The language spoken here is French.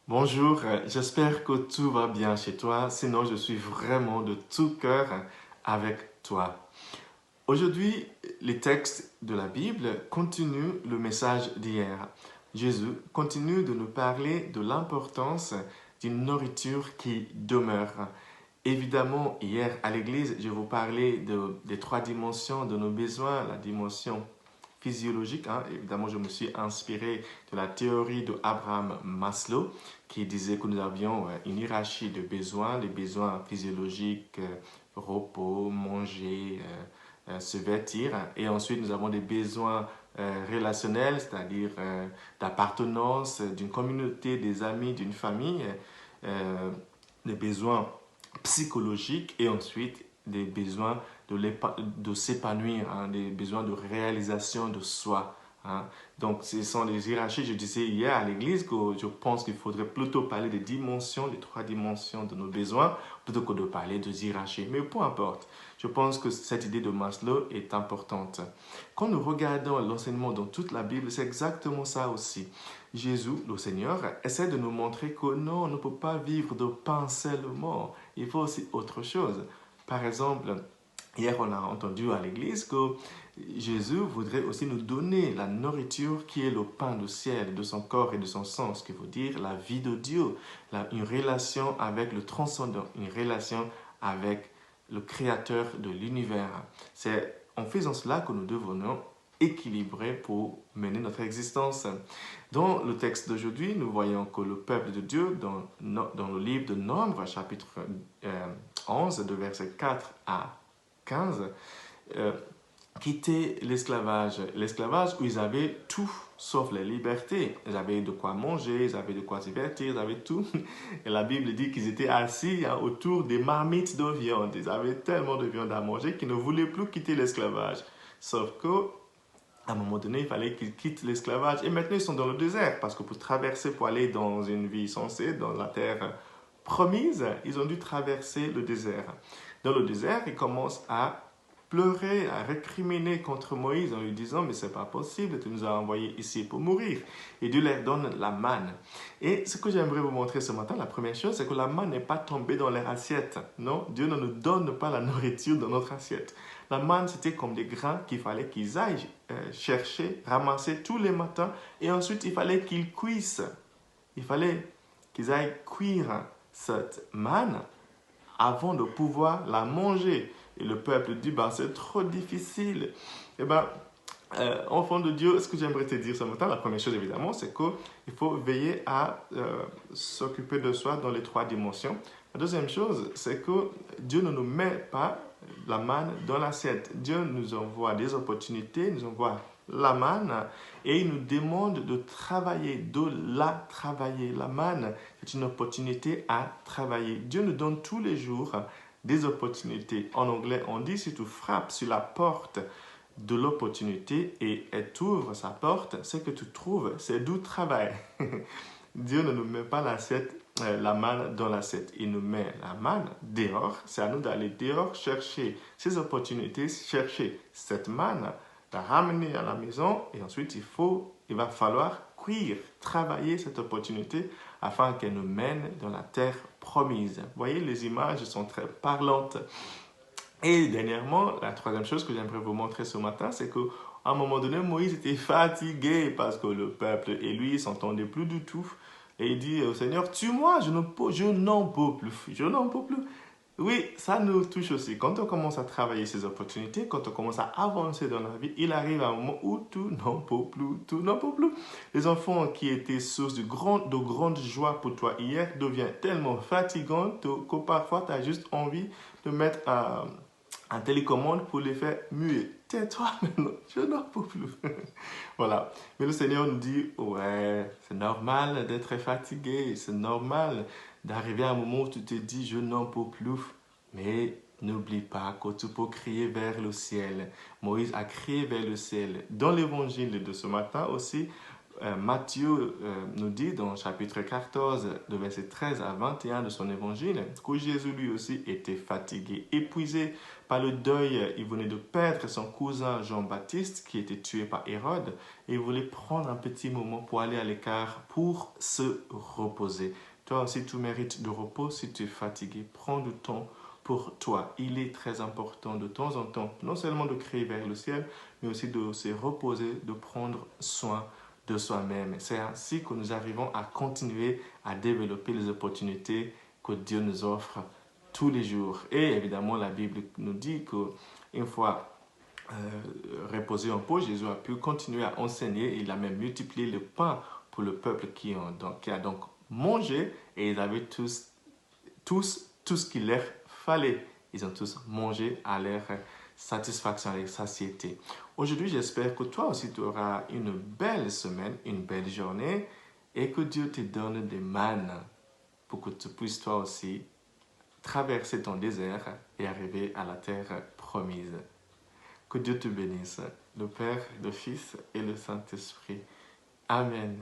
Bonjour, j'espère que tout va bien chez toi, sinon je suis vraiment de tout cœur avec toi. Aujourd'hui, les textes de la Bible continuent le message d'hier. Jésus continue de nous parler de l'importance d'une nourriture qui demeure. Évidemment, hier à l'église, je vous parlais des trois dimensions de nos besoins, la dimension physiologique. Évidemment, je me suis inspiré de la théorie de Abraham Maslow qui disait que nous avions une hiérarchie de besoins, les besoins physiologiques, repos, manger, se vêtir. Et ensuite, nous avons des besoins relationnels, c'est-à-dire d'appartenance, d'une communauté, des amis, d'une famille, des besoins psychologiques et ensuite des besoins de s'épanouir, des besoins de réalisation de soi. Donc, ce sont des hiérarchies. Je disais hier à l'église que je pense qu'il faudrait plutôt parler des dimensions, des trois dimensions de nos besoins, plutôt que de parler de hiérarchies. Mais peu importe. Je pense que cette idée de Maslow est importante. Quand nous regardons l'enseignement dans toute la Bible, c'est exactement ça aussi. Jésus, le Seigneur, essaie de nous montrer que non, on ne peut pas vivre de pain seulement. Il faut aussi autre chose. Par exemple, hier, on a entendu à l'église que Jésus voudrait aussi nous donner la nourriture qui est le pain du ciel, de son corps et de son sang, ce qui veut dire la vie de Dieu, une relation avec le transcendant, une relation avec le créateur de l'univers. C'est en faisant cela que nous devenons équilibrés pour mener notre existence. Dans le texte d'aujourd'hui, nous voyons que le peuple de Dieu, dans le livre de Nombre, chapitre 11, de versets 4 à 15, quittait l'esclavage. L'esclavage où ils avaient tout sauf la liberté. Ils avaient de quoi manger, ils avaient de quoi se divertir, ils avaient tout. Et la Bible dit qu'ils étaient assis autour des marmites de viande. Ils avaient tellement de viande à manger qu'ils ne voulaient plus quitter l'esclavage. Sauf que à un moment donné, il fallait qu'ils quittent l'esclavage. Et maintenant, ils sont dans le désert parce que pour traverser, pour aller dans une vie sensée, dans la terre promise, ils ont dû traverser le désert. Dans le désert, ils commencent à pleurer, à récriminer contre Moïse en lui disant mais c'est pas possible, tu nous as envoyés ici pour mourir. Et Dieu leur donne la manne. Et ce que j'aimerais vous montrer ce matin, la première chose, c'est que la manne n'est pas tombée dans leur assiette. Non, Dieu ne nous donne pas la nourriture dans notre assiette. La manne, c'était comme des grains qu'il fallait qu'ils aillent chercher, ramasser tous les matins et ensuite il fallait qu'ils cuisent. Il fallait qu'ils aillent cuire cette manne avant de pouvoir la manger. Et le peuple dit, bah, c'est trop difficile. Eh bien, enfant de Dieu, ce que j'aimerais te dire ce matin, la première chose évidemment, c'est qu'il faut veiller à s'occuper de soi dans les trois dimensions. La deuxième chose, c'est que Dieu ne nous met pas la manne dans l'assiette. Dieu nous envoie des opportunités, nous envoie la manne et il nous demande de travailler, de la travailler. La manne, c'est une opportunité à travailler. Dieu nous donne tous les jours des opportunités. En anglais, on dit si tu frappes sur la porte de l'opportunité et elle t'ouvre sa porte, ce que tu trouves, c'est du travail. Dieu ne nous met pas la manne dans l'assiette. Il nous met la manne dehors. C'est à nous d'aller dehors chercher ces opportunités, chercher cette manne, la ramener à la maison et ensuite il va falloir cuire, travailler cette opportunité afin qu'elle nous mène dans la terre promise. Vous voyez, les images sont très parlantes. Et dernièrement, la troisième chose que j'aimerais vous montrer ce matin, c'est qu'à un moment donné, Moïse était fatigué parce que le peuple et lui ne s'entendaient plus du tout. Et il dit au Seigneur, tue-moi, je n'en peux plus, je n'en peux plus. Oui, ça nous touche aussi. Quand on commence à travailler ces opportunités, quand on commence à avancer dans la vie, il arrive un moment où tout n'en peut plus, tout n'en peut plus. Les enfants qui étaient source de grande joie pour toi hier deviennent tellement fatigants que parfois tu as juste envie de mettre un télécommande pour les faire muer. Tais-toi maintenant, je n'en peux plus. Voilà. Mais le Seigneur nous dit, ouais, c'est normal d'être fatigué, c'est normal d'arriver à un moment où tu te dis, je n'en peux plus. Mais n'oublie pas que tu peux crier vers le ciel. Moïse a crié vers le ciel. Dans l'évangile de ce matin aussi, Matthieu nous dit dans chapitre 14, de verset 13 à 21 de son évangile, que Jésus lui aussi était fatigué, épuisé par le deuil. Il venait de perdre son cousin Jean-Baptiste qui était tué par Hérode et il voulait prendre un petit moment pour aller à l'écart pour se reposer. Toi aussi, tu mérites de repos si tu es fatigué. Prends du temps pour toi. Il est très important de temps en temps, non seulement de crier vers le ciel, mais aussi de se reposer, de prendre soin de soi-même. C'est ainsi que nous arrivons à continuer à développer les opportunités que Dieu nous offre tous les jours. Et évidemment, la Bible nous dit qu'une fois reposé un peu, Jésus a pu continuer à enseigner. Il a même multiplié le pain pour le peuple qui a donc mangé et ils avaient tous tout ce qu'il leur fallait. Ils ont tous mangé à leur satisfaction, à leur satiété. Aujourd'hui, j'espère que toi aussi, tu auras une belle semaine, une belle journée et que Dieu te donne des mannes pour que tu puisses toi aussi traverser ton désert et arriver à la terre promise. Que Dieu te bénisse, le Père, le Fils et le Saint-Esprit. Amen.